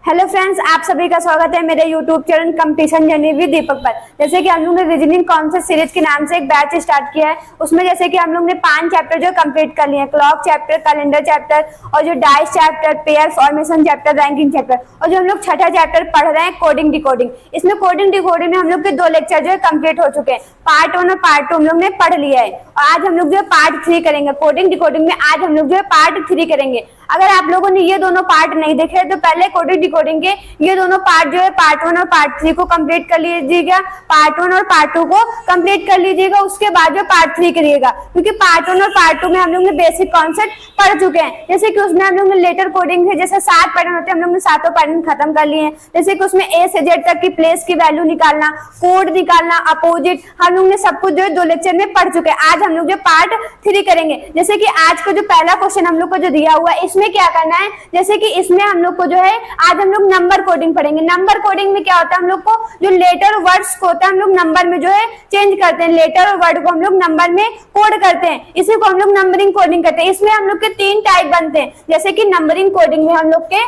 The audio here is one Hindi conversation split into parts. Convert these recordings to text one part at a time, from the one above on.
हेलो फ्रेंड्स, आप सभी का स्वागत है मेरे YouTube channel competition journey with Deepak पर। जैसे कि हम लोग ने रीजनिंग कॉन्सेप्ट सीरीज के नाम से एक बैच स्टार्ट किया है। उसमें जैसे कि हम लोग ने 5 चैप्टर जो कंप्लीट कर लिए हैं, क्लॉक चैप्टर, कैलेंडर चैप्टर और जो dice chapter, pair formation chapter, ranking chapter और जो हम लोग छठा चैप्टर पढ़ रहे हैं कोडिंग डिकोडिंग। इसमें कोडिंग डिकोडिंग में हम लोग के 2 लेक्चर जो है कंप्लीट हो चुके हैं। पार्ट 1 और पार्ट 2 हम लोग ने पढ़ लिया है और आज हम लोग जो है पार्ट 3 करेंगे। कोडिंग डिकोडिंग में आज हम लोग जो है पार्ट 3 करेंगे। अगर आप लोगों ने ये दोनों पार्ट नहीं देखे तो पहले कोडिंग डिकोडिंग के ये दोनों पार्ट जो है पार्ट 1 और पार्ट 3 को कंप्लीट कर लीजिएगा। पार्ट 1 और पार्ट 2 को कंप्लीट कर लीजिएगा, उसके बाद जो पार्ट 3 करिएगा, क्योंकि पार्ट 1 और पार्ट 2 में हम लोग ने बेसिक कॉन्सेप्ट पढ़ चुके हैं। जैसे कि उसमें हम लोग ने लेटर कोडिंग है, जैसे 7 पैटर्न होते हैं, हम लोग ने 7 पैटर्न खत्म कर लिए हैं। जैसे कि उसमें ए से जेड तक की प्लेस की वैल्यू निकालना, कोड निकालना, अपोजिट, हम लोग ने सब कुछ जो है 2 लेक्चर में पढ़ चुके हैं। आज हम लोग जो पार्ट 3 करेंगे। जैसे कि आज का जो पहला क्वेश्चन हम लोग को जो दिया हुआ है, इसमें क्या करना है, जैसे कि इसमें हम लोग को जो है आज हम लोग नंबर कोडिंग पढ़ेंगे। नंबर कोडिंग में क्या होता है, हम लोग को जो लेटर वर्ड्स को होता है हम लोग नंबर में जो है चेंज करते हैं। लेटर और वर्ड को हम लोग नंबर में कोड करते हैं, इसी को हम लोग नंबरिंग कोडिंग करते हैं। इसमें हम लोग के 3 टाइप बनते हैं। जैसे कि नंबरिंग कोडिंग में हम लोग के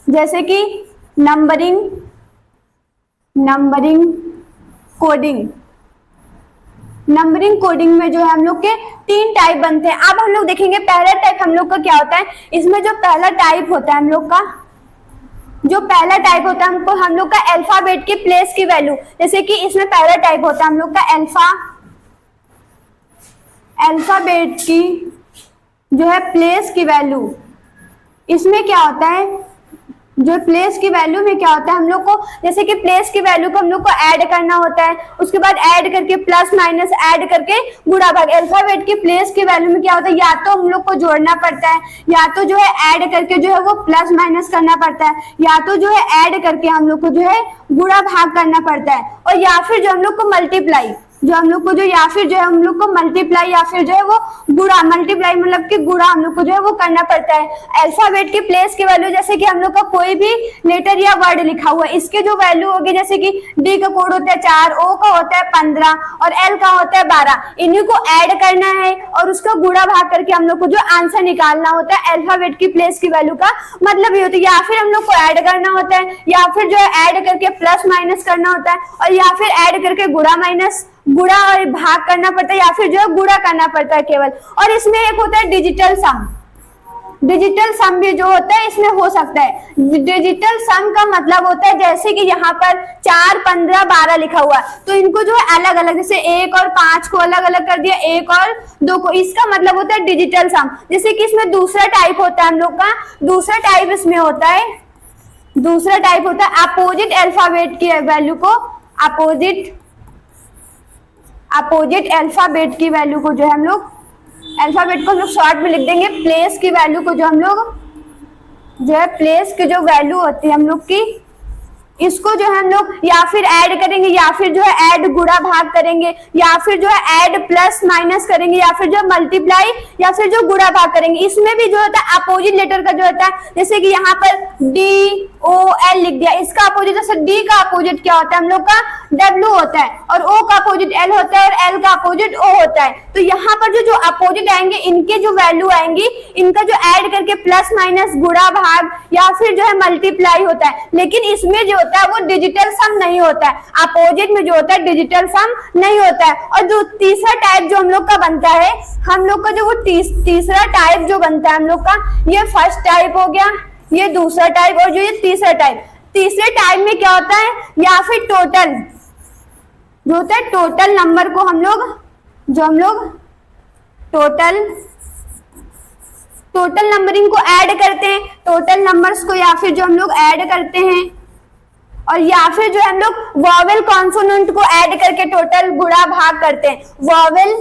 जैसे कि नंबरिंग कोडिंग में जो है हम लोग के 3 टाइप बनते हैं। अब हम लोग देखेंगे पहला टाइप हम लोग का क्या होता है। इसमें जो पहला टाइप होता है हम लोग का, जो पहला टाइप होता है हमको हम लोग का अल्फाबेट की प्लेस की वैल्यू। जैसे कि इसमें पहला टाइप होता है हम लोग का अल्फाबेट की जो है प्लेस की वैल्यू। इसमें क्या होता है, जो प्लेस की वैल्यू में क्या होता है हम लोग को, जैसे कि प्लेस की वैल्यू को हम लोग को ऐड करना होता है, उसके बाद ऐड करके प्लस माइनस ऐड करके गुणा भाग। अल्फाबेट की प्लेस की वैल्यू में क्या होता है, या तो हम लोग को जोड़ना पड़ता है, या तो जो है ऐड करके जो है वो प्लस माइनस करना पड़ता है, या तो जो है ऐड करके हम लोग को जो है गुणा भाग करना पड़ता है, और या फिर जो हम लोग को मल्टीप्लाई, जो हम लोग को जो या फिर जो है हम लोग को मल्टीप्लाई या फिर जो है वो गुणा, मल्टीप्लाई मतलब कि गुणा हम लोग को जो है वो करना पड़ता है। अल्फाबेट की प्लेस की वैल्यू, जैसे कि हम लोग का कोई भी लेटर या वर्ड लिखा हुआ है, इसके जो वैल्यू होगी, जैसे कि डी का कोड होता है 4, ओ का होता है 15 और एल का होता है 12, इन्हीं को ऐड करना है और उसका गुणा भाग करके हम लोग को जो आंसर निकालना होता है। अल्फाबेट की प्लेस की वैल्यू का मतलब ये होता है या फिर हम लोग को ऐड करना होता है, या फिर जो है ऐड करके प्लस माइनस करना होता है, और या फिर ऐड करके गुणा और भाग करना पड़ता है, या फिर जो है गुणा करना पड़ता है केवल। और इसमें एक होता है डिजिटल सम। डिजिटल सम भी जो होता है इसमें हो सकता है। डिजिटल सम का मतलब होता है, जैसे कि यहाँ पर 4, 15, 12 लिखा हुआ है, तो इनको जो है अलग अलग, जैसे 1 और 5 को अलग अलग कर दिया, 1 और 2 को, इसका मतलब होता है डिजिटल सम। जैसे कि इसमें दूसरा टाइप होता है हम लोग का, दूसरा टाइप इसमें होता है अपोजिट अल्फाबेट की वैल्यू को, अपोजिट अल्फाबेट की वैल्यू को जो है हम लोग, अल्फाबेट को हम लोग शॉर्ट में लिख देंगे, प्लेस की वैल्यू को जो हम लोग जो है प्लेस की जो वैल्यू होती है हम लोग की, इसको जो है हम लोग या फिर ऐड करेंगे, या फिर जो है ऐड गुणा भाग करेंगे, या फिर जो है ऐड प्लस माइनस करेंगे, या फिर जो मल्टीप्लाई या फिर जो गुणा भाग करेंगे। इसमें भी जो होता है अपोजिट लेटर का जो होता है, जैसे कि यहाँ पर डी ओ एल लिख दिया, इसका अपोजिट, जैसे डी का अपोजिट क्या होता है हम लोग का डब्ल्यू होता है, और ओ का अपोजिट एल होता है, और एल का अपोजिट ओ होता है। तो यहाँ पर जो अपोजिट आएंगे, इनके जो वैल्यू आएंगी, इनका जो ऐड करके प्लस माइनस गुणा भाग या फिर जो है मल्टीप्लाई होता है। लेकिन इसमें जो होता है वो डिजिटल सम नहीं होता है, अपोजिट में जो होता है डिजिटल सम नहीं होता है। और जो तीसरा टाइप जो हम लोग का बनता है, हम लोग का जो वो तीसरा टाइप जो बनता है हम लोग का, ये फर्स्ट टाइप हो गया, ये दूसरा टाइप, और जो ये तीसरा टाइप। तीसरे टाइप में क्या होता है, या फिर टोटल जो होता है, टोटल नंबर को हम लोग टोटल नंबरिंग को ऐड करते हैं, टोटल नंबर्स को या फिर जो हम लोग ऐड करते हैं, और या फिर जो हम लोग वॉवेल कॉन्सोनेंट को ऐड करके टोटल गुणा भाग करते हैं। वॉवेल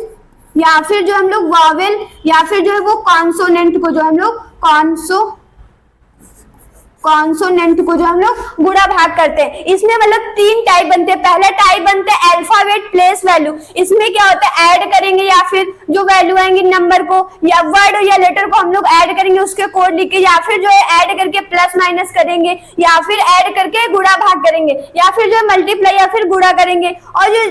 या फिर जो हम लोग वॉवेल या फिर जो है वो कॉन्सोनेंट को जो हम लोग कॉन्सोनेंट को जो हम लोग गुणा भाग करते हैं। इसमें मतलब 3 टाइप बनते हैं। पहला टाइप बनता है अल्फाबेट प्लेस वैल्यू। इसमें क्या होता है, ऐड करेंगे या फिर जो वैल्यू आएंगे नंबर को या वर्ड या लेटर को हम लोग ऐड करेंगे, उसके कोड लिख के, या फिर जो है ऐड करके प्लस माइनस करेंगे, या फिर ऐड करके गुणा भाग करेंगे, या फिर जो है मल्टीप्लाई या फिर गुणा करेंगे। और जो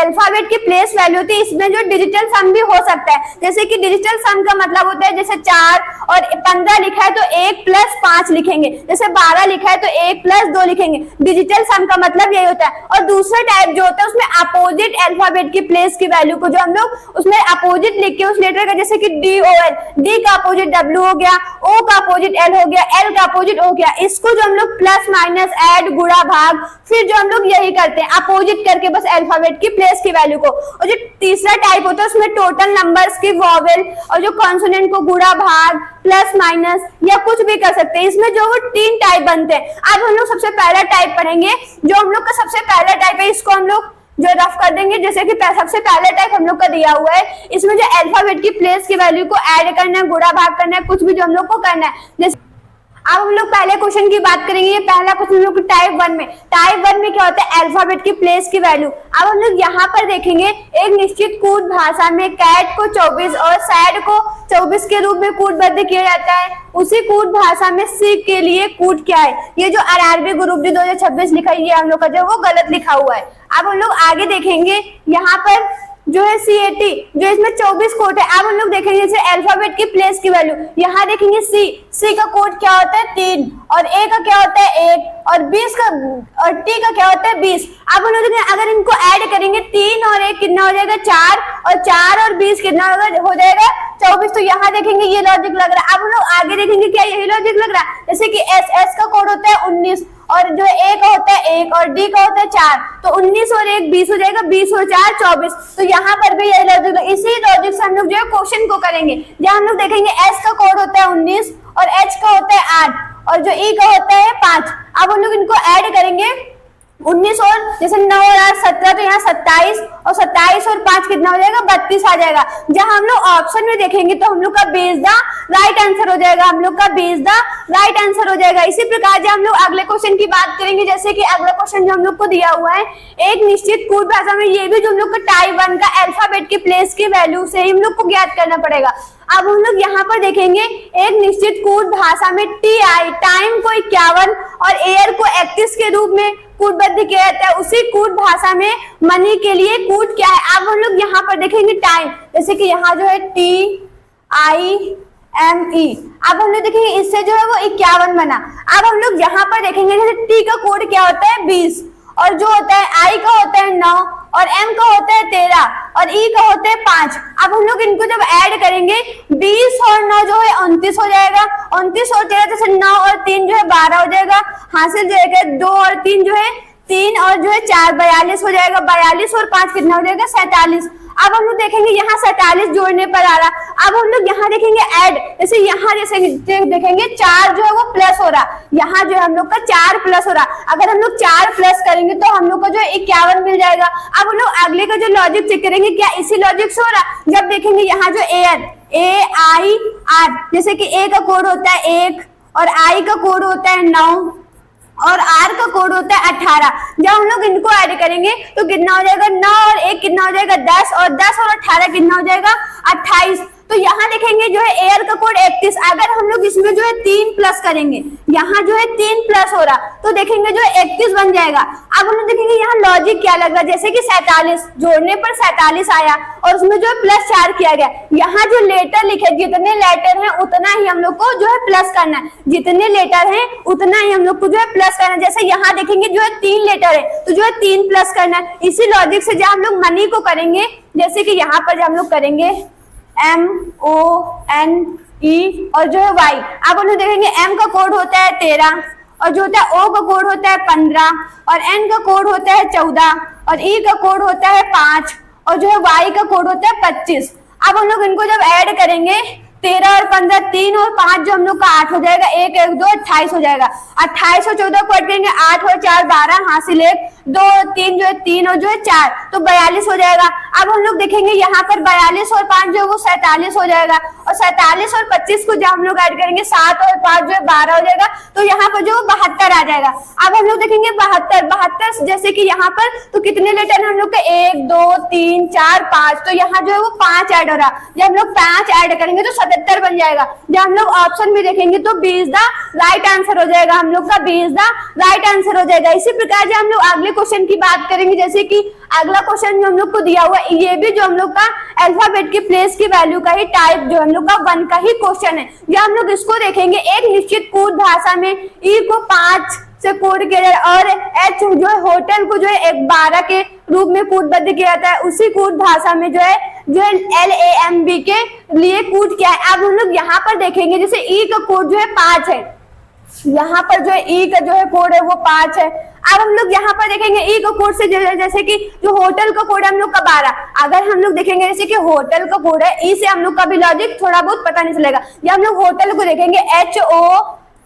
अल्फाबेट की प्लेस वैल्यू होती है, इसमें जो डिजिटल सम भी हो सकता है। जैसे कि डिजिटल सम का मतलब होता है, जैसे 4 और 15 लिखा है तो 1 + 5 लिखेंगे, जैसे 12 लिखा है तो 1 + 2 लिखेंगे। डिजिटल सम का मतलब यही होता है। और दूसरा टाइप जो होता है उसमें अपोजिट अल्फाबेट की प्लेस की वैल्यू को जो हम लोग उसमें अपोजिट लिख के उस लेटर का, जैसे कि DOL, D का अपोजिट W हो गया, O का अपोजिट L हो गया, L का अपोजिट हो गया, इसको जो हम लोग प्लस माइनस ऐड गुणा भाग फिर जो हम लोग यही करते हैं अपोजिट करके बस अल्फाबेट की प्लेस की वैल्यू को। और जो तीसरा टाइप होता है उसमें टोटल नंबर्स की वॉवेल और जो कॉन्सोनेंट को गुणा भाग प्लस माइनस या कुछ भी कर सकते हैं। इसमें जो वो 3 टाइप बनते हैं। अब हम लोग सबसे पहला टाइप पढ़ेंगे, जो हम लोग का सबसे पहला टाइप है, इसको हम लोग जो रफ कर देंगे। जैसे कि सबसे पहला टाइप हम लोग का दिया हुआ है, इसमें जो अल्फाबेट की प्लेस की वैल्यू को ऐड करना है, गुणा भाग करना है, कुछ भी जो हम लोग को करना है। जैसे अब हम लोग पहले क्वेश्चन की बात करेंगे। ये पहला क्वेश्चन हम लोग टाइप 1 में, टाइप 1 में क्या होता है, अल्फाबेट की प्लेस की वैल्यू। अब हम लोग यहाँ पर देखेंगे एक निश्चित कूट भाषा में कैट को 24 और सैड को 24 के रूप में कूटबद्ध किया जाता है। उसी कूट भाषा में सी के लिए कूट क्या है। ये जो आरआरबी ग्रुप डी 2026 लिखा है, ये हम लोग का जो वो गलत लिखा हुआ है। अब हम लोग आगे देखेंगे यहाँ पर जो है CAT, जो इसमें 24 कोड है। अब हम लोग देखेंगे जैसे अल्फाबेट की प्लेस की वैल्यू, यहाँ देखेंगे C का कोड क्या होता है 3 और A का क्या होता है 1 और 20 का और T का क्या होता है 20। अब हम लोग देखेंगे अगर इनको ऐड करेंगे 3 और 1 कितना हो जाएगा 4 और 4 और 20 कितना हो जाएगा 24। तो यहाँ देखेंगे ये लॉजिक लग रहा है। अब हम लोग आगे देखेंगे क्या यही लॉजिक लग रहा है। जैसे कि S का कोड होता है 19 और जो A का होता है 1 और D का होता है 4, तो 19 और 1 20 हो जाएगा, 20 और 4 24। तो यहाँ पर भी यही लॉजिक, इसी लॉजिक से हम लोग जो है क्वेश्चन को करेंगे। जहाँ हम लोग देखेंगे S का कोड होता है 19 और H का होता है 8 और जो E का होता है 5। अब हम लोग इनको ऐड करेंगे 19 और जैसे 9 और 8 17, तो यहाँ 27 और 27 और 5 कितना हो जाएगा 32 आ जाएगा। जहाँ हम लोग ऑप्शन में देखेंगे तो हम लोग का B is the right answer हो जाएगा, हम लोग का B is the right answer हो जाएगा। इसी प्रकार जब हम लोग अगले क्वेश्चन की बात करेंगे, जैसे कि अगला क्वेश्चन जो हम लोग को दिया हुआ है एक निश्चित कूट भाषा में, ये भी जो हम लोग का टाइप 1 का अल्फाबेट की प्लेस की वैल्यू से ही हम लोग को ज्ञात करना पड़ेगा। अब हम लोग यहाँ पर देखेंगे एक निश्चित कूट भाषा में TI टाइम को 51 और एयर को 31 के रूप में कूटबद्ध किया जाता है। उसी कूट भाषा में मनी के लिए कूट क्या है। अब हम लोग यहाँ पर देखेंगे टाइम, जैसे कि यहाँ जो है TIME। अब हम लोग देखेंगे इससे जो है वो 51 बना। अब हम लोग यहाँ पर देखेंगे जैसे T का कोड क्या होता है 20 और जो होता है I का होता है 9 और M का होता है 13 और E का होता है 5। अब हम लोग इनको जब ऐड करेंगे 20 और 9 जो है 29 हो जाएगा, 29 और 13 जैसे 9 और 3 जो है 12 हो जाएगा, हासिल जो है 2 और 3 जो है 3 और जो है 4 42 हो जाएगा, 42 और 5 कितना हो जाएगा 47। अब हम लोग देखेंगे यहाँ 47 जोड़ने पर आ रहा। अब हम लोग यहाँ देखेंगे ऐड, जैसे यहाँ जैसे देखेंगे 4 जो है वो प्लस हो रहा, यहाँ जो है हम लोग का 4 प्लस हो रहा। अगर हम लोग 4 प्लस करेंगे तो हम लोग को जो है 51 मिल जाएगा। अब हम लोग अगले का जो लॉजिक चेक करेंगे क्या इसी लॉजिक से हो रहा। जब देखेंगे यहाँ जो AIR, जैसे कि A का कोड होता है 1 और I का कोड होता है 9 और R का कोड होता है 18। जब हम लोग इनको ऐड करेंगे तो कितना हो जाएगा 9 और 1 कितना हो जाएगा 10 और 10 और 18 कितना हो जाएगा 28। तो यहाँ देखेंगे जो है एयर का कोड 31। अगर हम लोग इसमें जो है 3 प्लस करेंगे, यहाँ जो है 3 प्लस हो रहा तो देखेंगे जो है 31 बन जाएगा। अब हम लोग देखेंगे यहाँ लॉजिक क्या लग रहा है, जैसे कि 47 जोड़ने पर 47 आया और उसमें जो है प्लस 4 किया गया। यहाँ जो लेटर लिखे जितने लेटर हैं उतना ही हम लोग को जो है प्लस करना है, जितने लेटर हैं उतना ही हम लोग को जो है प्लस करना है। जैसे यहाँ देखेंगे जो है 3 लेटर है तो जो है 3 प्लस करना है। इसी लॉजिक से जब हम लोग मनी को करेंगे, जैसे कि यहाँ पर जब हम लोग करेंगे MONE और जो है Y। अब हम लोग देखेंगे M का कोड होता है 13 और जो होता है O का कोड होता है 15 और N का कोड होता है 14 और E का कोड होता है 5 और जो है Y का कोड होता है 25। अब हम लोग इनको जब ऐड करेंगे 13 और 15 3 और 5 जो हम लोग का 8 हो जाएगा, 1 1 2 28 हो जाएगा। 28 और 14 को ऐड करेंगे 8 और 4 12 हासिल 1 2 और 3 जो है 3 और जो है 4 तो 42 हो जाएगा। अब हम लोग देखेंगे यहाँ पर 42 और 5 जो है वो 47 हो जाएगा और 47 और 25 को जब हम लोग ऐड करेंगे 7 और 5 जो है 12 हो जाएगा तो यहाँ पर जो 72 आ जाएगा। अब हम लोग देखेंगे 72 जैसे कि यहाँ पर तो कितने लेटर हम लोग का 1 2 3 4 5 तो यहाँ जो है वो 5 ऐड हो रहा। जब हम लोग 5 ऐड करेंगे तो 77 बन जाएगा। जब हम लोग ऑप्शन में देखेंगे तो B is the right answer हो जाएगा, हम लोग का B is the right answer हो जाएगा। इसी प्रकार जब हम लोग अगले क्वेश्चन की बात करेंगे, जैसे कि अगला क्वेश्चन जो हम लोग को दिया हुआ है ये भी जो हम लोग का अल्फाबेट की प्लेस की वैल्यू का ही टाइप जो हम लोग का 1 का ही क्वेश्चन है। या हम लोग इसको देखेंगे, एक निश्चित कूट भाषा में ई को 5 से कोड किया जाता है और एच जो है होटल को जो है 12 के रूप में कूटबद्ध किया जाता है। उसी कूट भाषा में जो है LAMB के लिए कूट किया है। अब हम लोग यहाँ पर देखेंगे, जैसे ई का कोड जो है 5 है, यहाँ पर जो है ई का जो है कोड है वो 5 है। अब हम लोग यहाँ पर देखेंगे ई का कोड से जैसे कि जो होटल का कोड है हम लोग का 12, अगर हम लोग देखेंगे जैसे कि होटल का कोड है, ई से हम लोग का भी लॉजिक थोड़ा बहुत पता नहीं चलेगा। या हम लोग होटल को देखेंगे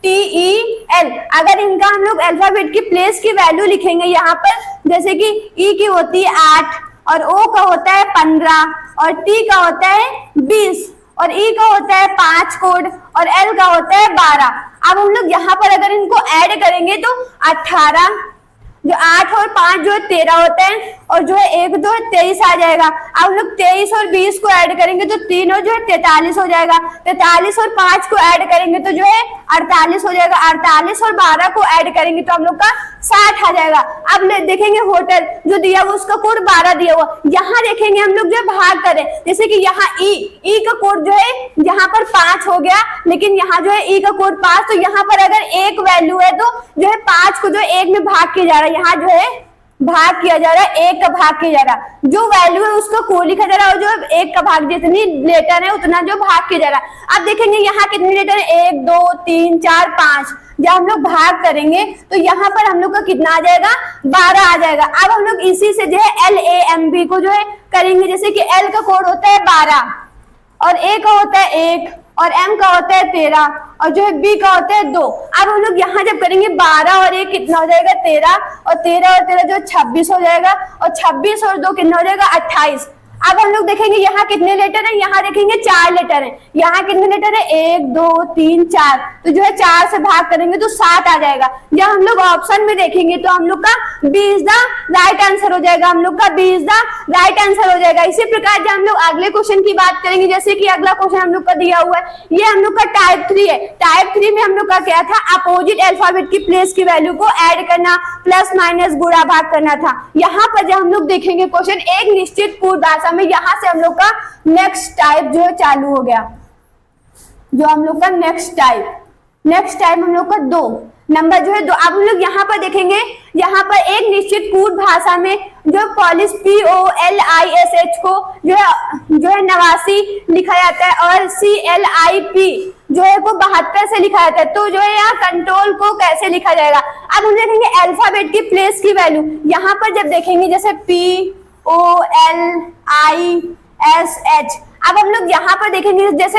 HOTEL, अगर इनका हम लोग अल्फाबेट की प्लेस की वैल्यू लिखेंगे यहाँ पर, जैसे कि ई की होती है 8 और ओ का होता है 15 और टी का होता है 20 और ई का होता है 5 कोड और एल का होता है 12। अब हम लोग यहाँ पर अगर इनको ऐड करेंगे तो 18, जो 8 और 5 जो है 13 होता है और जो है 1 जो है 23 आ जाएगा। अब हम लोग 23 और 20 को ऐड करेंगे तो 3 और जो है 43 हो जाएगा। 43 और 5 को ऐड करेंगे तो जो है 48 हो जाएगा। 48 और 12 को ऐड करेंगे तो हम लोग का 60 आ जाएगा। अब देखेंगे होटल जो दिया हुआ उसका कोड 12 दिया हुआ, यहाँ देखेंगे हम लोग जो है भाग करें, जैसे कि यहाँ ई का कोड जो है यहाँ पर 5 हो गया, लेकिन यहाँ जो है ई का कोड 5, तो यहाँ पर अगर एक वैल्यू है तो जो है 5 को जो है 1 में भाग किया जा रहा है, यहाँ जो है भाग किया जा रहा है, 1 का भाग किया जा रहा है। जो वैल्यू है उसको को लिखा जा रहा है और जो 1 का भाग जितनी लेटर है उतना जो भाग किया जा रहा है। अब देखेंगे यहाँ कितनी लेटर है, 1 2 3 4 5, जब हम लोग भाग करेंगे तो यहाँ पर हम लोग का कितना आ जाएगा, 12 आ जाएगा। अब हम लोग इसी से जो है LAMB को जो है करेंगे, जैसे कि L का कोड होता है 12 और A का होता है 1 और M का होता है 13 और जो है B का होता है 2। अब हम लोग यहाँ जब करेंगे 12 और 1 कितना हो जाएगा, 13 और 13 जो 26 हो जाएगा और 26 और 2 कितना हो जाएगा, 28। अब हम लोग देखेंगे यहाँ कितने लेटर हैं, यहाँ देखेंगे 4 लेटर हैं। यहाँ कितने लेटर है, 1 2 3 4, तो जो है 4 से भाग करेंगे तो 7 आ जाएगा। जब हम लोग ऑप्शन में देखेंगे तो हम लोग का B is the right answer हो जाएगा, हम लोग का B is the right answer हो जाएगा। इसी प्रकार जब हम लोग अगले क्वेश्चन की बात करेंगे, जैसे कि अगला क्वेश्चन हम लोग का दिया हुआ है, ये हम लोग का टाइप 3 है। टाइप 3 में हम लोग का क्या था, अपोजिट अल्फाबेट की प्लेस की वैल्यू को ऐड करना, प्लस माइनस गुणा भाग करना था। यहाँ पर जब हम लोग देखेंगे क्वेश्चन, एक निश्चित कूट भाषा में, यहाँ से हम लोग का नेक्स्ट टाइप जो है चालू हो गया, जो हम लोग का नेक्स्ट टाइप हम लोग का 2 नंबर जो है 2। अब हम लोग यहाँ पर देखेंगे, यहाँ पर एक निश्चित कूट भाषा में जो पॉलिश POLISH को जो है 89 लिखा जाता है और CLIP जो है को 72 से लिखा जाता है। तो जो है यहाँ कंट्रोल को कैसे लिखा जाएगा। अब हम देखेंगे अल्फाबेट की प्लेस की वैल्यू, यहाँ पर जब देखेंगे जैसे POLISH, अब हम लोग यहाँ पर देखेंगे जैसे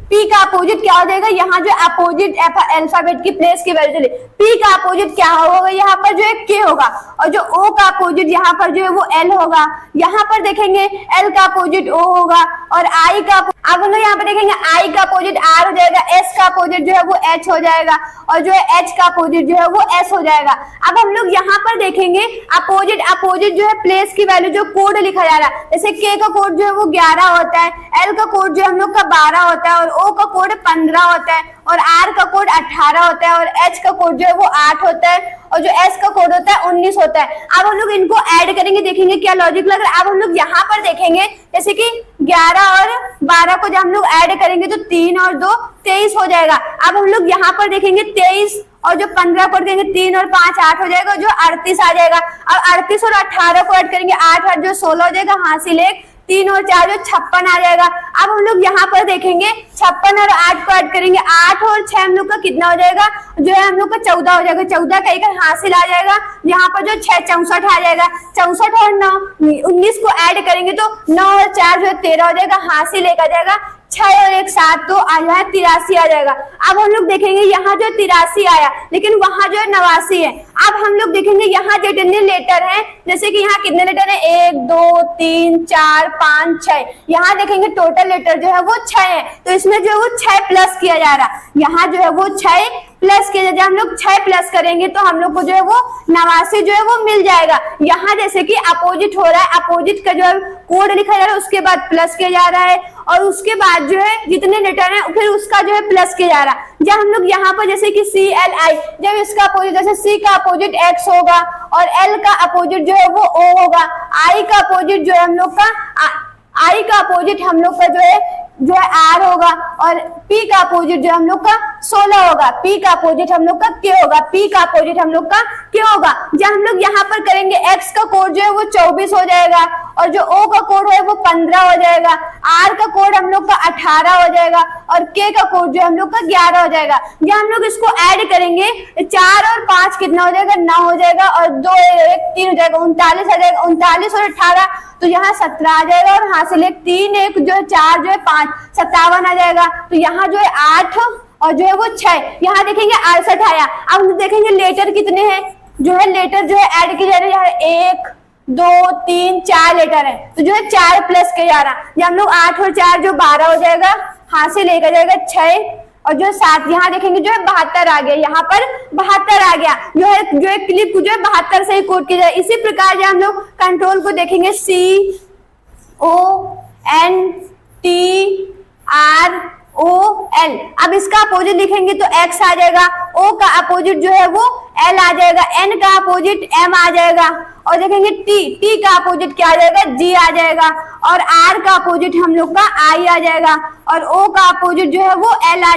P का अपोजिट क्या हो जाएगा, यहाँ जो अपोजिट अल्फाबेट की प्लेस की वैल्यू चलिए, P का अपोजिट क्या होगा, यहाँ पर जो है K होगा और जो O का अपोजिट यहाँ पर जो है वो L होगा। यहाँ पर देखेंगे L का अपोजिट O होगा और I का, अब हम लोग यहाँ पर देखेंगे I का अपोजिट R हो जाएगा, S का अपोजिट जो है वो H हो जाएगा और जो है H का अपोजिट जो है वो S हो जाएगा। अब हम लोग यहाँ पर देखेंगे अपोजिट जो है प्लेस की वैल्यू जो कोड लिखा जा रहा है, जैसे K का कोड जो है वो 11 होता है, L का कोड जो हम लोग का 12 होता है और O का कोड 15 होता है और R का कोड 18 होता है और H का कोड जो है वो 8 होता है और जो S का कोड होता है 19 होता है। अब हम लोग इनको ऐड करेंगे, देखेंगे क्या लॉजिक लग रहा है। अब हम लोग यहाँ पर देखेंगे जैसे कि 11 और 12 को जब हम लोग ऐड करेंगे तो 3 और 2 23 हो जाएगा। अब हम लोग यहाँ पर देखेंगे 23 और जो 15 को देंगे 3 और 5 8 हो जाएगा, जो 38 आ जाएगा। अब 38 और 18 को ऐड करेंगे, 8 8 जो 16 हो जाएगा, हासिल 1, 3 और 4 जो 56 आ जाएगा। अब हम लोग यहाँ पर देखेंगे 56 और 8 को ऐड करेंगे, 8 और 6 हम लोग का कितना हो जाएगा, जो है हम लोग का 14 हो जाएगा। 14 का एक हासिल आ जाएगा, यहाँ पर जो 6 64 आ जाएगा। 64 और 9 19 को ऐड करेंगे तो 9 और 4 जो है 13 हो जाएगा, हासिल 1 आ जाएगा। 6 और 1 7 तो आ जाए 83 आ जाएगा। अब हम लोग देखेंगे यहाँ जो 83 आया, लेकिन वहां जो है 89 है। अब हम लोग देखेंगे यहाँ जितने लेटर हैं, जैसे कि यहाँ कितने लेटर हैं, 1 2 3 4 5 6, यहाँ देखेंगे टोटल लेटर जो है वो 6 है, तो इसमें जो है वो 6 प्लस किया जा रहा है। यहाँ जो है वो 6 प्लस किया जाए, हम लोग 6 प्लस करेंगे तो हम लोग को जो है वो 89 जो है वो मिल जाएगा। यहाँ जैसे कि अपोजिट हो रहा है, अपोजिट का जो है कोड लिखा जा रहा है, उसके बाद प्लस किया जा रहा है और उसके बाद जो है जितने लेटर हैं फिर उसका जो है प्लस किया जा रहा है। जब हम लोग यहाँ पर जैसे कि CLI, जब इसका अपोजिट जैसे C का अपोजिट X होगा और L का अपोजिट जो है वो O होगा, I का अपोजिट जो है हम लोग का आई का अपोजिट हम लोग का जो है आर होगा, और पी का अपोजिट जो हम लोग का 16 होगा, पी का अपोजिट हम लोग का के होगा, पी का अपोजिट हम लोग का के होगा। जब हम लोग यहाँ पर करेंगे एक्स का कोड जो है वो 24 हो जाएगा, और जो ओ का कोड है वो 15 हो जाएगा, आर का कोड हम लोग का 18 हो जाएगा, और के का कोड जो हम लोग का 11 हो जाएगा। जब हम लोग इसको ऐड करेंगे 4 और 5 कितना हो जाएगा, 9 हो जाएगा, और 2 1 3 हो जाएगा, 39 आ जाएगा, 39 और 18 तो यहाँ 17 आ जाएगा, और यहाँ से 3 1 जो है 4 जो है 5 57 आ जाएगा। तो यहाँ जो है 8 और जो है वो 6, यहाँ देखेंगे 68 आया। अब हम देखेंगे लेटर कितने हैं, जो है लेटर जो है ऐड किया जा रहा है 1 2 3 4 लेटर है, तो जो है 4 प्लस के 11, जब हम लोग 8 और 4 जो 12 हो जाएगा, हाथ से लेकर जाएगा 6 और जो 7, यहाँ देखेंगे जो है 72 आ गया, यहाँ पर 72 आ गया, जो है क्लिप को जो है 72 से ही कोड किया जाए। इसी प्रकार जो हम लोग कंट्रोल को देखेंगे CONTROL, अब इसका अपोजिट लिखेंगे तो X आ जाएगा, O का अपोजिट जो है वो L आ जाएगा, N का अपोजिट M आ जाएगा, और देखेंगे T का अपोजिट क्या आ जाएगा, G आ जाएगा, और R का अपोजिट हम लोग का I आ जाएगा, और O का अपोजिट जो है वो L आ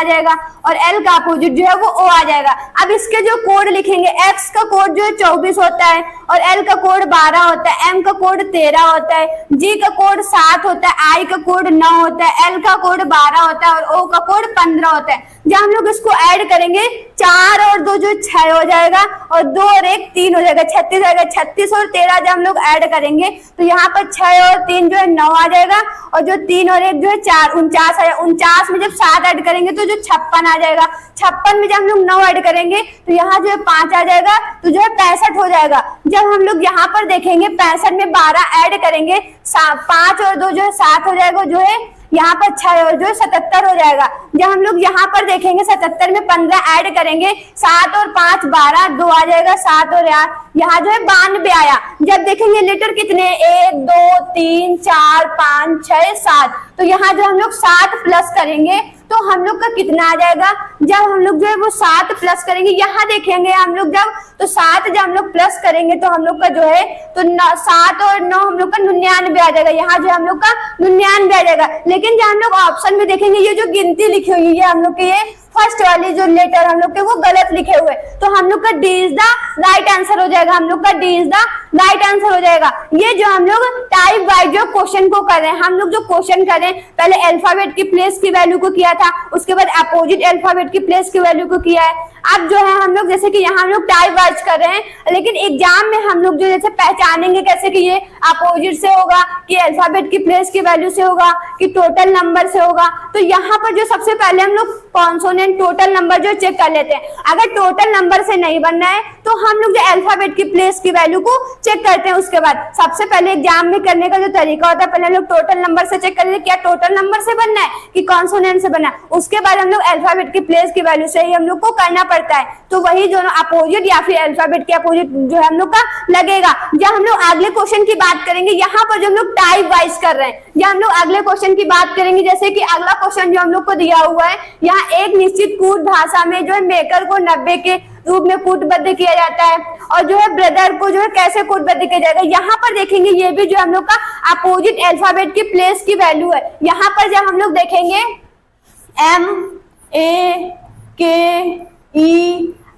जाएगा, और L का अपोजिट जो है वो O आ जाएगा। अब इसके जो कोड लिखेंगे, X का कोड जो है 24 होता है, और L का कोड 12 होता है, M का कोड 13 होता है, G का कोड 7 होता है, I का कोड 9 होता है, L का कोड 12 होता है, और O का कोड 15 होता है। जब हम लोग इसको ऐड करेंगे 4 और 2 जो 6 हो जाएगा, और 2 और 1 3 हो जाएगा, 36 आएगा, 36 और 13 जब हम लोग ऐड करेंगे तो यहाँ पर 6 और 3 जो है 9 आ जाएगा, और जो 3 और 1 जो है 4 49 आएगा, 49 में जब 7 ऐड करेंगे तो जो 56 आ जाएगा, 56 में जब हम लोग 9 ऐड करेंगे तो यहाँ जो है 5 आ जाएगा, तो जो है 65 हो जाएगा। जब हम लोग यहाँ पर देखेंगे 65 में 12 ऐड करेंगे, 5 और 2 जो है 7 हो जाएगा, जो है यहाँ पर 6 और जो है 77 हो जाएगा। जब हम लोग यहाँ पर देखेंगे 77 में 15 ऐड करेंगे, 7 और 5 12 2 आ जाएगा, 7 और 8 यहाँ जो है 92 आया। जब देखेंगे लेटर कितने 1 2 3 4 5 6 7, तो यहाँ जो हम लोग 7 प्लस करेंगे तो हम लोग का कितना आ जाएगा, जब हम लोग जो है वो 7 प्लस करेंगे, यहाँ देखेंगे हम लोग जब तो 7 जब हम लोग प्लस करेंगे तो हम लोग का जो है तो 7 और 9 हम लोग का 99 आ जाएगा, यहाँ जो हम लोग का 99 आ जाएगा। लेकिन जब हम लोग ऑप्शन में देखेंगे ये जो गिनती लिखी हुई है हम लोग के, ये फर्स्ट वाली जो लेटर हम लोग के वो गलत लिखे हुए, तो हम लोग का D is the right answer हो जाएगा, हम लोग का D is the right answer हो जाएगा। ये जो हम लोग टाइप वाइज जो क्वेश्चन को कर रहे हैं, हम लोग जो क्वेश्चन कर रहे हैं, पहले अल्फाबेट की प्लेस की वैल्यू को किया था, उसके बाद अपोजिट अल्फाबेट की प्लेस की वैल्यू को किया है। अब जो है हम लोग जैसे कि यहाँ हम लोग टाइप वाइज कर रहे हैं, लेकिन एग्जाम में हम लोग जो जैसे पहचानेंगे कैसे कि ये अपोजिट से होगा, कि अल्फाबेट की प्लेस की वैल्यू से होगा, कि टोटल नंबर से होगा। तो यहाँ पर जो सबसे पहले हम लोग कॉन्सोनेंट टोटल नंबर जो चेक कर लेते हैं। अगर टोटल नंबर से नहीं बनना है तो हम लोग जो अल्फाबेट की प्लेस की वैल्यू को चेक करते हैं। उसके बाद सबसे पहले एग्जाम में करने का जो तरीका होता है, पहले हम लोग टोटल नंबर से चेक करते हैं क्या टोटल नंबर से बनना है कि कॉन्सोनेंट से बनना है। उसके बाद हम लोग अल्फाबेट की प्लेस की वैल्यू से ही हम लोग को करना पड़ता है। तो वही जो अपोजिट या फिर अल्फाबेट के अपोजिट जो है हम लोग का लगेगा। जब हम लोग अगले क्वेश्चन की बात करेंगे, यहाँ पर जो हम लोग टाइप वाइज कर रहे हैं, जब हम लोग अगले क्वेश्चन की बात करेंगे, जैसे कि अगला क्वेश्चन जो हम लोग को दिया हुआ है, यहाँ एक निश्चित कूट भाषा में जो है मेकर को 90 के रूप में कूटबद्ध किया जाता है, और जो है ब्रदर को जो है कैसे कूटबद्ध किया जाएगा। यहाँ पर देखेंगे ये भी जो हम लोग का अपोजिट अल्फाबेट की प्लेस की वैल्यू है। यहाँ पर जब हम लोग देखेंगे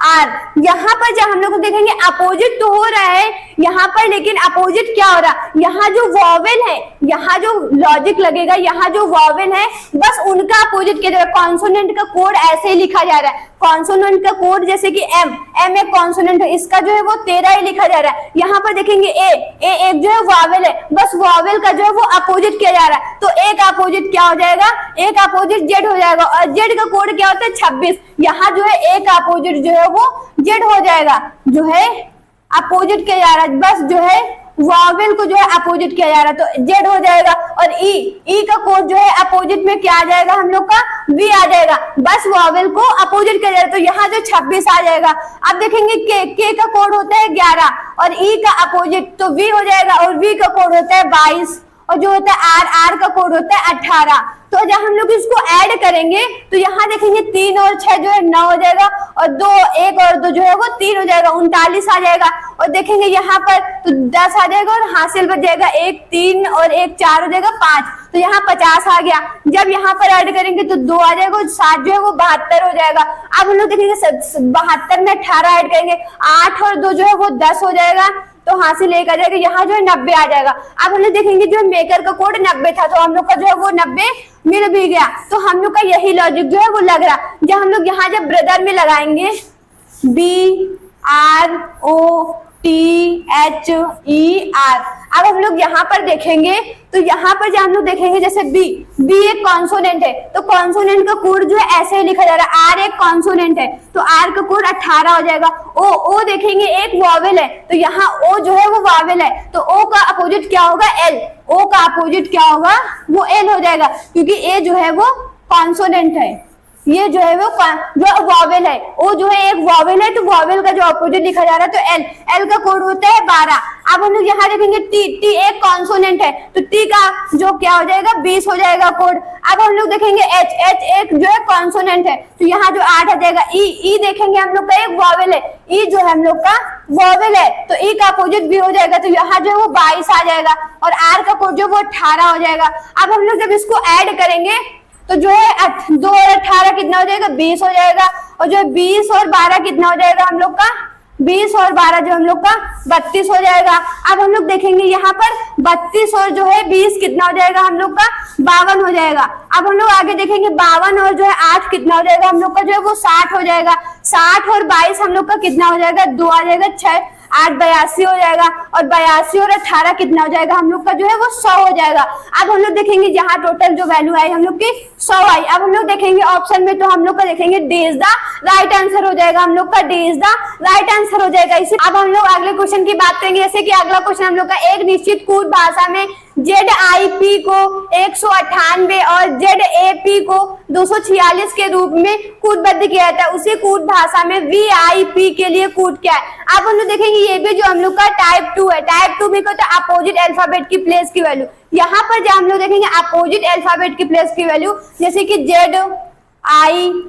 MAKER, यहाँ पर जब हम लोग देखेंगे अपोजिट तो हो रहा है यहाँ पर, लेकिन अपोजिट क्या हो रहा है, यहाँ जो वॉवेल है, यहाँ जो लॉजिक लगेगा, यहाँ जो वॉवेल है बस उनका अपोजिट किया जाएगा। कॉन्सोनेंट का कोड ऐसे ही लिखा जा रहा है। कॉन्सोनेंट का कोड जैसे कि एम एक कॉन्सोनेंट है, इसका जो है वो 13 ही लिखा जा रहा है। यहाँ पर देखेंगे ए एक जो है वॉवेल है, बस वॉवेल का जो है वो अपोजिट किया जा रहा है। तो ए का अपोजिट क्या हो जाएगा, ए का अपोजिट जेड हो जाएगा, और जेड का कोड क्या होता है 26। यहाँ जो है ए का अपोजिट जो है वो जेड हो जाएगा, जो है अपोजिट किया जा रहा है, बस जो है वॉवेल को जो है अपोजिट किया जा रहा है, तो जेड हो जाएगा। और ई का कोड जो है अपोजिट में क्या आ जाएगा, हम लोग का वी आ जाएगा, बस वॉवेल को अपोजिट किया जाएगा, तो यहाँ जो 26 आ जाएगा। अब देखेंगे के का कोड होता है 11, और ई का अपोजिट तो वी हो जाएगा, और वी का कोड होता है 22, और जो होता है आर का कोड होता है 18। तो जब हम लोग इसको ऐड करेंगे तो यहाँ देखेंगे 3 और 6 जो है 9 हो जाएगा, और 1 और 2 जो है वो 3 हो जाएगा, 39 आ जाएगा। और देखेंगे यहाँ पर तो 10 आ जाएगा और हासिल बच जाएगा 1 3 और 1 4 हो जाएगा 5, तो यहाँ 50 आ गया। जब यहाँ पर ऐड करेंगे तो 2 आ जाएगा और 7 जो है वो 72 हो जाएगा। अब हम लोग देखेंगे 72 में 18 ऐड करेंगे, 8 और 2 जो है वो 10 हो जाएगा, तो हासिल 1 आ जाएगा, यहाँ जो है 90 आ जाएगा। अब हम लोग देखेंगे जो मेकर का कोड 90 था, तो हम लोग का जो है वो 90 मिल भी गया। तो हम लोग का यही लॉजिक जो है वो लग रहा। जब हम लोग यहाँ जब ब्रदर में लगाएंगे BROTHER, अब हम लोग यहाँ पर देखेंगे तो यहाँ पर जब हम लोग देखेंगे जैसे बी एक कॉन्सोनेंट है, तो कॉन्सोनेंट का कोड जो है ऐसे ही लिखा जा रहा है, आर एक कॉन्सोनेंट है तो आर का कोड 18 हो जाएगा। ओ देखेंगे एक वॉवेल है, तो यहाँ ओ जो है वो वॉवेल है, तो ओ का अपोजिट क्या होगा, एल। ओ का अपोजिट क्या होगा, वो एल हो जाएगा, क्योंकि ए जो है वो कॉन्सोनेंट है, ये जो है वो जो वॉवेल है, ओ जो है एक वॉवेल है, तो वॉवेल का जो अपोजिट लिखा जा रहा है तो एल। एल का कोड होता है 12। अब हम लोग यहाँ देखेंगे टी एक कॉन्सोनेंट है, तो टी का जो क्या हो जाएगा 20 हो जाएगा कोड। अब हम लोग देखेंगे एच एक जो है कॉन्सोनेंट है, तो यहाँ जो 8 आ जाएगा। ई देखेंगे हम लोग का एक वॉवेल है, ई जो है हम लोग का वॉवेल है, तो ई का अपोजिट भी हो जाएगा, तो यहाँ जो है वो 22 आ जाएगा और आर का कोड जो वो 18 हो जाएगा। अब हम लोग जब इसको ऐड करेंगे तो जो है 2 और 18 कितना हो जाएगा, 20 हो जाएगा, और जो 20 और 12 कितना हो जाएगा हम लोग का, 20 और 12 जो हम लोग का 32 हो जाएगा। अब हम लोग देखेंगे यहाँ पर 32 और जो है 20 कितना हो जाएगा हम लोग का, 52 हो जाएगा। अब हम लोग आगे देखेंगे 52 और जो है 8 कितना हो जाएगा हम लोग का, जो है वो 60 हो जाएगा। 60 और 22 हम लोग का कितना हो जाएगा, 2 आ जाएगा, 6 8 82 हो जाएगा, और 82 और 18 कितना हो जाएगा हम लोग का, जो है वो 100 हो जाएगा। अब हम लोग देखेंगे जहाँ टोटल जो वैल्यू आई हम लोग की 100 आई। अब हम लोग देखेंगे ऑप्शन में, तो हम लोग का देखेंगे D is the right answer हो जाएगा, हम लोग का D is the right answer हो जाएगा। इसी अब हम लोग अगले क्वेश्चन की बात करेंगे, जैसे कि अगला क्वेश्चन हम लोग का एक निश्चित कूट भाषा में ZIP को 198 और ZAP को 246 के रूप में कूटबद्ध किया जाता है, उसी कूट भाषा में VIP के लिए कूट क्या है। अब हम लोग देखेंगे ये भी जो हम लोग का टाइप 2 है, टाइप 2 में कहते हैं अपोजिट अल्फाबेट की प्लेस की वैल्यू। यहाँ पर जब हम लोग देखेंगे अपोजिट अल्फाबेट की प्लेस की वैल्यू, जैसे कि ZIP,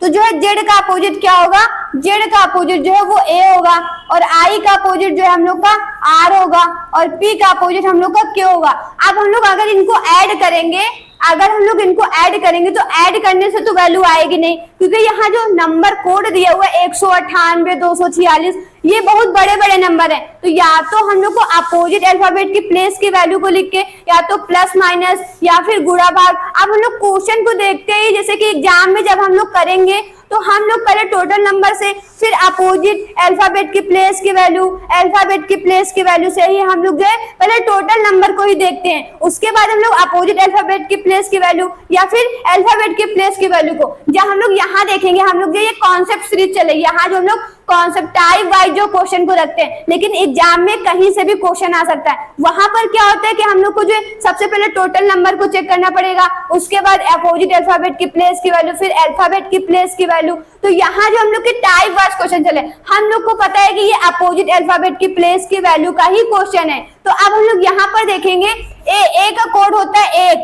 तो जो है जेड का अपोजिट क्या होगा, जेड का अपोजिट जो है वो ए होगा, और आई का अपोजिट जो है हम लोग का आर होगा, और पी का अपोजिट हम लोग का क्यू होगा। अब हम लोग अगर इनको ऐड करेंगे, अगर हम लोग इनको ऐड करेंगे तो ऐड करने से तो वैल्यू आएगी नहीं, क्योंकि यहाँ जो नंबर कोड दिया हुआ है 198 246 ये बहुत बड़े बड़े नंबर हैं, तो या तो हम लोग को अपोजिट अल्फाबेट की प्लेस की वैल्यू को लिख के या तो प्लस माइनस या फिर गुणा भाग। अब हम लोग क्वेश्चन को देखते ही, जैसे कि एग्जाम में जब हम लोग करेंगे तो हम लोग पहले टोटल नंबर से, फिर अपोजिट अल्फाबेट की प्लेस की वैल्यू, अल्फाबेट की प्लेस की वैल्यू से ही हम लोग जो है पहले टोटल नंबर को ही देखते हैं, उसके बाद हम लोग अपोजिट अल्फाबेट की प्लेस की वैल्यू या फिर अल्फाबेट की प्लेस की वैल्यू को। जब हम लोग यहाँ देखेंगे, हम लोग ये कॉन्सेप्ट सीरीज चलेगी, यहाँ जो हम लोग कॉन्सेप्ट टाइप वाइज जो क्वेश्चन को रखते हैं, लेकिन एग्जाम में कहीं से भी क्वेश्चन आ सकता है। वहां पर क्या होता है कि हम लोग को जो सबसे पहले टोटल नंबर को चेक करना पड़ेगा, उसके बाद अपोजिट अल्फाबेट की प्लेस की वैल्यू, फिर अल्फाबेट की प्लेस की वैल्यू। तो यहाँ जो हम लोग के टाइप वाइज क्वेश्चन चले, हम लोग को पता है कि ये अपोजिट अल्फाबेट की प्लेस की वैल्यू का ही क्वेश्चन है। तो अब हम लोग यहाँ पर देखेंगे ए का कोड होता है 1,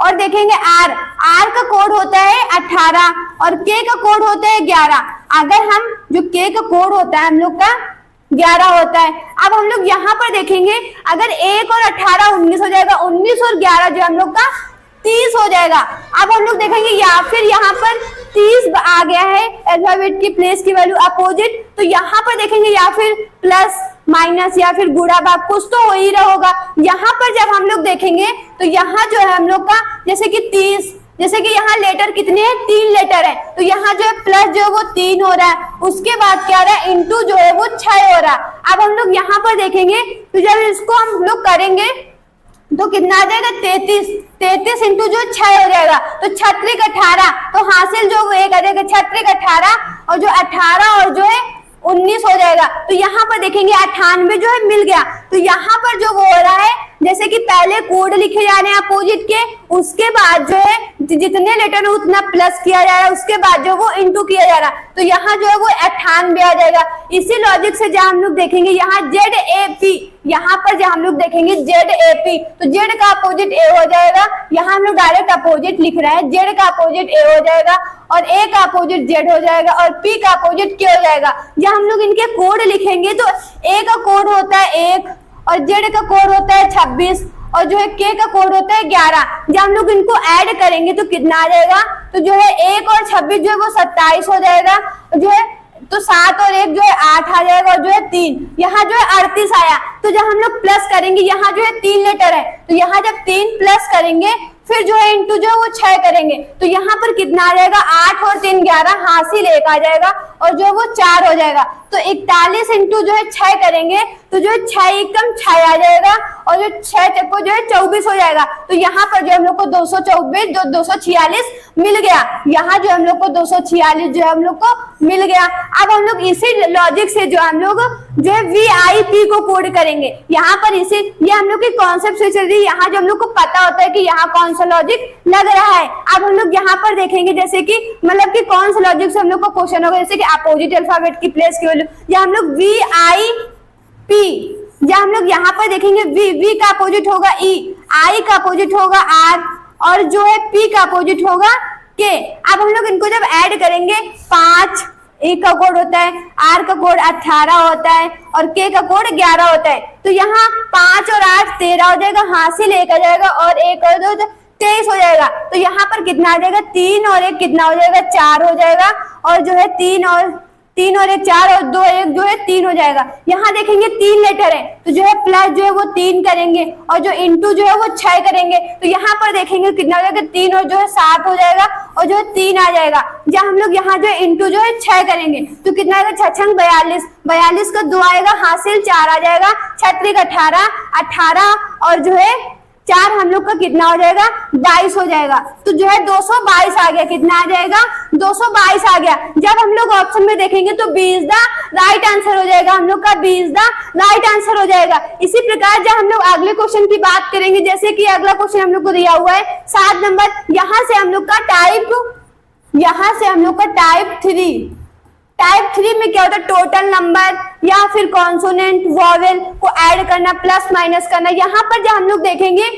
और देखेंगे आर का कोड होता है 18 और के का कोड होता है 11। अगर हम जो के का कोड होता है हम लोग का 11 होता है। अब हम लोग यहाँ पर देखेंगे, अगर 1 और 18 19 हो जाएगा, 19 और 11 जो हम लोग का 30 हो जाएगा। अब हम लोग देखेंगे या फिर यहाँ पर 30 आ गया है अल्फाबेट की प्लेस की वैल्यू अपोजिट, तो यहाँ पर देखेंगे या फिर प्लस माइनस या फिर गुणा भाग, कुछ तो हो ही रहा होगा। यहाँ पर जब हम लोग देखेंगे तो यहाँ जो है हम लोग का जैसे कि 30, जैसे कि यहाँ लेटर कितने हैं, 3 लेटर है, तो यहाँ जो है प्लस जो है वो 3 हो रहा है, उसके बाद क्या हो रहा है इंटू जो है वो 6 हो रहा है। अब हम लोग यहाँ पर देखेंगे तो जब इसको हम लोग करेंगे तो कितना आ जाएगा 33 इंटू जो 6 हो जाएगा, तो 36 18, तो हासिल जो वो एक आ जाएगा 36 18, और जो 18 और जो है 19 हो जाएगा। तो यहाँ पर देखेंगे 98 जो है मिल गया। तो यहाँ पर जो वो हो रहा है, जैसे कि पहले कोड लिखे जा रहे हैं अपोजिट के, उसके बाद जो है जितने लेटर है उतना प्लस किया जा रहा है, उसके बाद जो वो इंटू किया जा रहा है, तो यहाँ जो है वो 98 आ जाएगा। इसी लॉजिक से जब हम लोग देखेंगे यहाँ ZAP, यहाँ पर जब हम लोग देखेंगे ZAP, तो Z का अपोजिट A हो जाएगा। यहाँ हम लोग डायरेक्ट अपोजिट लिख रहे हैं, Z का अपोजिट A हो जाएगा और A का अपोजिट Z हो जाएगा और P का अपोजिट Q हो जाएगा। जब हम लोग इनके कोड लिखेंगे तो A का कोड होता है 1 और Z का कोड होता है 26 और जो है K का कोड होता है 11। जब हम लोग इनको ऐड करेंगे तो कितना आ जाएगा, तो जो है 1 और 26 जो है वो 27 हो जाएगा, जो है तो 7 और 1 जो है 8 आ जाएगा और जो है 3 यहाँ जो है 38 आया। तो जब हम लोग प्लस करेंगे, यहाँ जो है 3 लेटर है, तो यहाँ जब 3 प्लस करेंगे फिर जो है इंटू जो है वो 6 करेंगे, तो यहाँ पर कितना आ जाएगा, 8 और 3 11, हासिल 1 आ जाएगा और जो है वो 4 हो जाएगा। तो 41 इंटू जो है 6 करेंगे तो जो है 6 एकदम 6 आ जाएगा और जो 6 चक्को जो है 24 हो जाएगा। तो यहाँ पर जो हम लोग को 224 जो 246 मिल गया, यहाँ जो हम लोग को 246 जो हम लोग को मिल गया। अब हम लोग इसी लॉजिक से जो हम लोग जो है VIP को कोड करेंगे। यहाँ पर इसी ये हम लोग की कॉन्सेप्ट से चल रही है, यहाँ जो हम लोग को पता होता है कि यहाँ कौन सा लॉजिक लग रहा है। अब हम लोग यहाँ पर देखेंगे जैसे कि मतलब कि कौन सा लॉजिक से हम लोग को क्वेश्चन होगा, जैसे कि अपोजिट अल्फाबेट की प्लेस की वैल्यू, या हम लोग VIP, या हम लोग यहाँ पर देखेंगे V का अपोजिट होगा E, I का अपोजिट होगा R और जो है P का अपोजिट होगा K। अब हम लोग इनको जब ऐड करेंगे 5 A का कोड होता है, R का कोड 18 होता है और K का कोड 11 होता है। तो यहाँ 5 और 8 13 हो जाएगा, हासिल 1 आ जाएगा और 1 और 2 23 हो जाएगा। तो यहाँ पर कितना आ जाएगा, 3 और 1 कितना हो जाएगा, 4 हो जाएगा और जो है 3 और 1 4 और 2 1 जो है 3 हो जाएगा। यहाँ देखेंगे 3 लेटर है तो जो है प्लस जो है वो 3 करेंगे और जो इंटू जो है वो 6 करेंगे। तो यहाँ पर देखेंगे कितना हो जाएगा, 3 और जो है 7 हो जाएगा और जो है 3 आ जाएगा। जब हम लोग यहाँ जो है इंटू जो है 6 करेंगे तो कितना आएगा, 6 42, 42 का 2 आएगा, हासिल 4 आ जाएगा, 6 18 18 और जो है 4 हम लोग का कितना हो जाएगा, 22 हो जाएगा। तो जो है 222 आ गया, कितना आ जाएगा, 222 आ गया। जब हम लोग ऑप्शन में देखेंगे तो B is the right answer हो जाएगा, हम लोग का B is the right answer हो जाएगा। इसी प्रकार जब हम लोग अगले क्वेश्चन की बात करेंगे, जैसे कि अगला क्वेश्चन हम लोग को दिया हुआ है 7 नंबर, यहाँ से हम लोग का टाइप 3 में क्या होता है, टोटल नंबर या फिर कॉन्सोनेंट वॉवेल को ऐड करना, प्लस माइनस करना। यहाँ पर जब हम लोग देखेंगे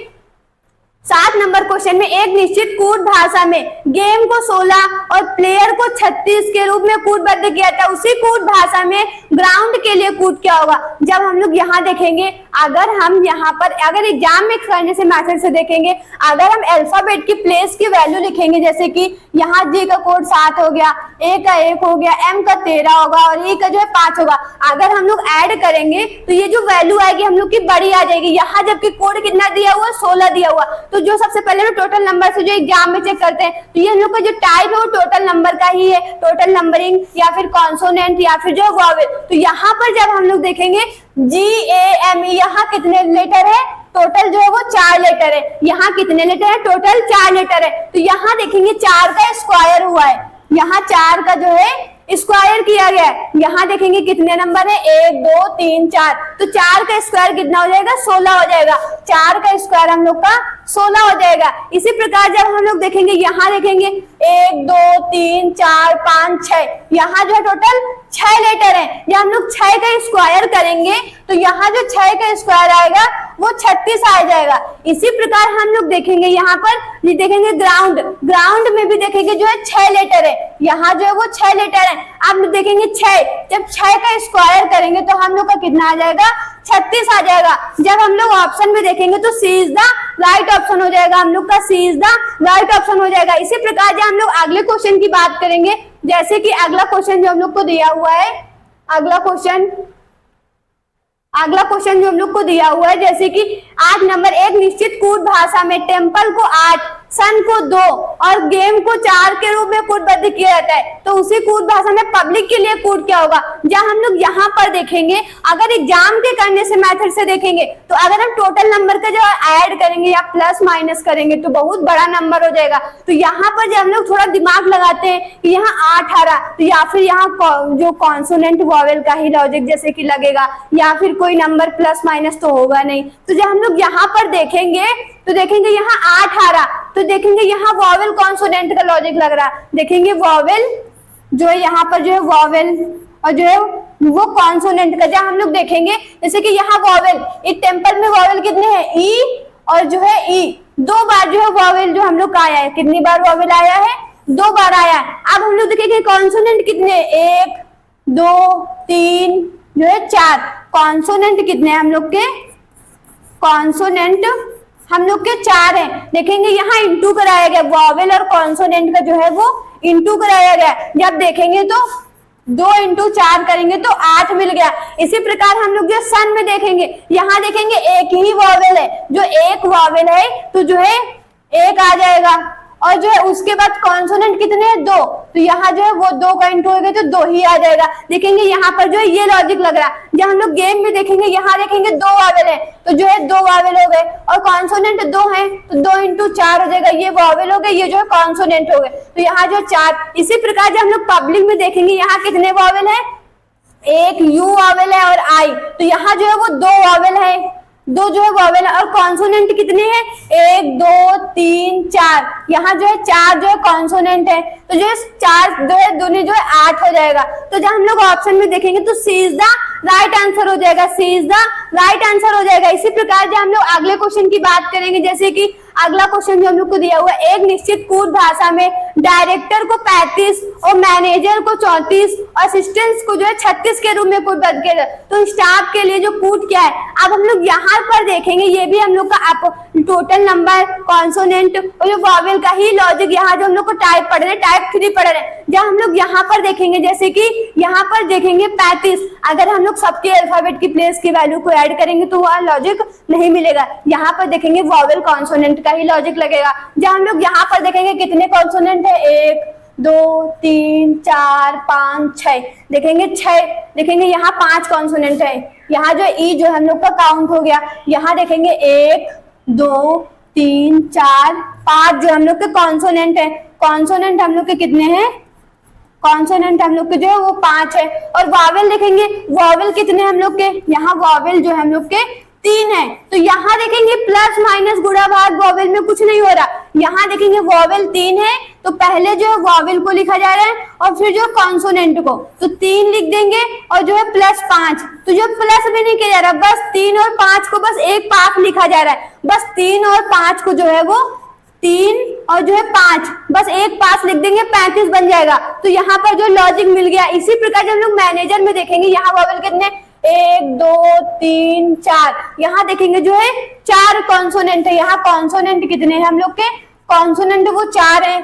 7 नंबर क्वेश्चन में एक निश्चित कूट भाषा में गेम को 16 और प्लेयर को 36 के रूप में कूटबद्ध किया था, उसी कूट भाषा में ग्राउंड के लिए कूट क्या होगा। जब हम लोग यहाँ देखेंगे, अगर हम यहाँ पर अगर एग्जाम में करने से मैथड से देखेंगे, अगर हम अल्फाबेट की प्लेस की वैल्यू लिखेंगे, जैसे कि यहाँ G का कोड 7 हो गया, A का 1 हो गया, M का 13 होगा और E का जो है 5 होगा। अगर हम लोग ऐड करेंगे तो ये जो वैल्यू आएगी हम लोग की बड़ी आ जाएगी। यहाँ जबकि कोड कितना दिया हुआ, 16 दिया हुआ। तो जो सबसे पहले हम टोटल नंबर से जो एग्जाम में चेक करते हैं, तो ये हम लोग का जो टाइप है वो टोटल नंबर का ही है, टोटल नंबरिंग या फिर कॉन्सोनेंट या फिर जो वॉवेल। तो यहाँ पर जब हम लोग देखेंगे GAME, यहाँ कितने लेटर है, टोटल जो है वो 4 लेटर है। यहाँ कितने लेटर है, टोटल 4 लेटर है। तो यहाँ देखेंगे 4 का स्क्वायर हुआ है, यहाँ 4 का जो है स्क्वायर किया गया है। यहाँ देखेंगे कितने नंबर है, 1 2 3 4, तो 4 का स्क्वायर कितना हो जाएगा, 16 हो जाएगा। 4 का स्क्वायर हम लोग का 16 हो जाएगा। इसी प्रकार जब हम लोग देखेंगे, यहाँ देखेंगे 1 2 3 4 5 6, यहाँ जो है टोटल 6 लेटर है। जब हम लोग 6 का स्क्वायर करेंगे तो यहाँ जो 6 का स्क्वायर आएगा वो 36 आ जाएगा। इसी प्रकार हम लोग देखेंगे, यहाँ पर ये देखेंगे ग्राउंड में भी देखेंगे जो है 6 लेटर है, यहाँ जो है वो 6 लेटर है। अब देखेंगे 6, जब 6 का स्क्वायर करेंगे तो हम लोग का कितना आ जाएगा, 36 आ जाएगा। जब हम लोग ऑप्शन में देखेंगे तो सी इज द राइट ऑप्शन हो जाएगा, हम लोग का सी इज द राइट ऑप्शन हो जाएगा। इसी प्रकार जब हम लोग अगले क्वेश्चन की बात करेंगे, जैसे कि अगला क्वेश्चन जो हम लोग को दिया हुआ है, अगला क्वेश्चन जो हम लोग को दिया हुआ है, जैसे कि 8 नंबर, एक निश्चित कूट भाषा में टेम्पल को 8, सन को 2 और गेम को 4 के रूप में कूटबद्ध किया जाता है, तो उसी कूट भाषा में पब्लिक के लिए कूट क्या होगा। जब हम लोग यहाँ पर देखेंगे, अगर एग्जाम के करने से मेथड से देखेंगे, तो अगर हम टोटल नंबर का जो ऐड करेंगे या प्लस माइनस करेंगे तो बहुत बड़ा नंबर हो जाएगा। तो यहाँ पर जब हम लोग थोड़ा दिमाग लगाते हैं कि यहाँ 8 आ रहा, तो या फिर यहाँ जो कॉन्सोनेंट वॉवेल का ही लॉजिक जैसे कि लगेगा, या फिर कोई नंबर प्लस माइनस तो होगा नहीं। तो जब हम लोग यहाँ पर देखेंगे तो देखेंगे यहाँ 8 आ रहा, तो देखेंगे यहाँ वॉवेल कॉन्सोनेंट का लॉजिक लग रहा, देखेंगे वॉवेल जो है यहाँ पर जो है और जो है वो कॉन्सोनेंट का। जब हम लोग देखेंगे जैसे कि यहाँ वॉवेल, इस टेम्पल में वॉवेल कितने हैं, ई और जो है ई, 2 बार जो है वॉवेल जो हम लोग का आया है। कितनी बार वॉवेल आया है, 2 बार आया है। अब हम लोग देखेंगे कॉन्सोनेंट कितने, 1 2 3 जो है 4। कॉन्सोनेंट कितने हैं हम लोग के, कॉन्सोनेंट हम लोग के 4 हैं। देखेंगे यहाँ इंटू कराया गया, वॉवेल और कॉन्सोनेंट का जो है वो इंटू कराया गया। जब देखेंगे तो 2 इंटू 4 करेंगे तो 8 मिल गया। इसी प्रकार हम लोग जो सन में देखेंगे, यहाँ देखेंगे एक ही वॉवेल है, जो एक वॉवेल है तो जो है 1 आ जाएगा। और जो है उसके बाद कॉन्सोनेंट कितने हैं, 2, तो यहाँ जो है वो 2 का इंटू हो गया तो 2 ही आ जाएगा। देखेंगे यहाँ पर जो है ये लॉजिक लग रहा है। जब हम लोग गेम में देखेंगे, यहाँ देखेंगे 2 वॉवेल है तो जो है 2 वॉवेल हो गए, और कॉन्सोनेंट 2 है तो 2 इंटू 4 हो जाएगा। ये वॉवेल हो गए, ये जो है कॉन्सोनेंट हो गए, तो यहाँ जो 4। इसी प्रकार जब हम लोग पब्लिक में देखेंगे, यहाँ कितने वॉवेल है, 1 यू वॉवेल है और आई, तो यहाँ जो है वो 2 वॉवेल है, 2 जो है वॉवेल है। और कॉन्सोनेंट कितने हैं, 1 2 3 4, यहाँ जो है 4 जो है कॉन्सोनेंट है, तो जो है 4 जो है दोनों जो है 8 हो जाएगा। तो जब हम लोग ऑप्शन में देखेंगे तो सी इज द राइट आंसर हो जाएगा, सी इज द राइट आंसर हो जाएगा। इसी प्रकार जब हम लोग अगले क्वेश्चन की बात करेंगे, जैसे कि अगला क्वेश्चन जो हम लोग को दिया हुआ है, एक निश्चित कूट भाषा में डायरेक्टर को 35 और मैनेजर को 34 और असिस्टेंट्स को जो है 36 के रूप में कूट बन के, तो स्टाफ के लिए जो कूट क्या है। अब हम लोग यहाँ पर देखेंगे, ये भी हम लोग का टोटल नंबर, कॉन्सोनेंट और जो वॉवेल का ही लॉजिक, यहाँ जो हम लोग को टाइप पढ़ रहे हैं, टाइप 3 पढ़ रहे हैं। जब हम लोग यहाँ पर देखेंगे, जैसे कि यहाँ पर देखेंगे 35, अगर हम लोग सबके अल्फाबेट की प्लेस की वैल्यू को ऐड करेंगे तो वह लॉजिक नहीं मिलेगा। यहाँ पर देखेंगे वॉवेल कॉन्सोनेंट का ही लॉजिक लगेगा। जब हम लोग यहाँ पर देखेंगे कितने कॉन्सोनेंट है, 1 2 3 4 5 6, देखेंगे 6, देखेंगे यहाँ 5 कॉन्सोनेंट है। यहाँ जो ई जो हम लोग का काउंट हो गया, यहाँ देखेंगे 1 2 3 4 5 जो हम लोग के कॉन्सोनेंट है। कॉन्सोनेंट हम लोग के कितने हैं, कॉन्सोनेंट हम लोग के जो है वो 5 है। और वॉवेल देखेंगे, वॉवेल कितने हम लोग के, यहाँ वॉवेल जो है हम लोग के 3 है। तो यहाँ देखेंगे प्लस माइनस गुणा भाग वॉवेल में कुछ नहीं हो रहा। यहाँ देखेंगे वॉवेल 3 है तो पहले जो है वॉवेल को लिखा जा रहा है और फिर जो कॉन्सोनेंट को, तो 3 लिख देंगे और जो है प्लस 5, तो जो प्लस भी नहीं किया जा रहा, बस 3 और 5 को बस एक पास लिखा जा रहा है। बस 3 और 5 को जो है वो 3 और जो है 5 बस एक पास लिख देंगे, 35 बन जाएगा। तो यहाँ पर जो लॉजिक मिल गया। इसी प्रकार जब हम लोग मैनेजर में देखेंगे, यहाँ वॉवेल कितने, 1 2 3 4, यहाँ देखेंगे जो है 4 कॉन्सोनेंट है। यहाँ कॉन्सोनेंट कितने हैं हम लोग के, कॉन्सोनेंट वो 4 है।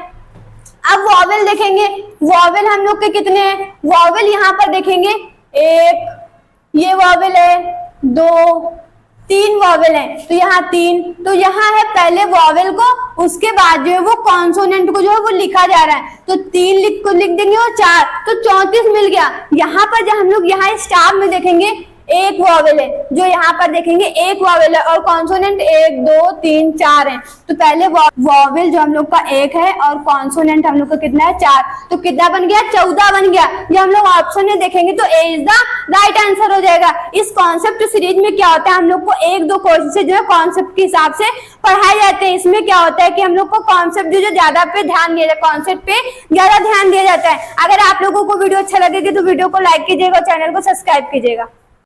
अब वॉवेल देखेंगे, वॉवेल हम लोग के कितने हैं, वॉवेल यहाँ पर देखेंगे 1, ये वॉवेल है 2 3 वॉवेल है, तो यहाँ 3, तो यहाँ है पहले वॉवेल को, उसके बाद जो है वो कॉन्सोनेंट को जो है वो लिखा जा रहा है, तो 3 लिख देंगे और 4, तो 34 मिल गया। यहाँ पर जब हम लोग यहाँ स्टाफ में देखेंगे, 1 वॉवेल है, जो यहाँ पर देखेंगे 1 वॉवेल है और कॉन्सोनेंट 1 2 3 4 है। तो पहले वॉवेल जो हम लोग का 1 है और कॉन्सोनेंट हम लोग का कितना है, 4, तो कितना बन गया, 14 बन गया। जब हम लोग ऑप्शन में देखेंगे तो ए इज द राइट आंसर हो जाएगा। इस कॉन्सेप्ट सीरीज में क्या होता है, हम लोग को 1-2 क्वेश्चन से जो है कॉन्सेप्ट के हिसाब से पढ़ाए जाते हैं। इसमें क्या होता है कि हम लोग को कॉन्सेप्ट जो ज्यादा पे ध्यान दिया जाता है, कॉन्सेप्ट पे ज्यादा ध्यान दिया जाता है। अगर आप लोगों को वीडियो अच्छा लगेगी तो वीडियो को लाइक कीजिएगा और चैनल को सब्सक्राइब कीजिएगा।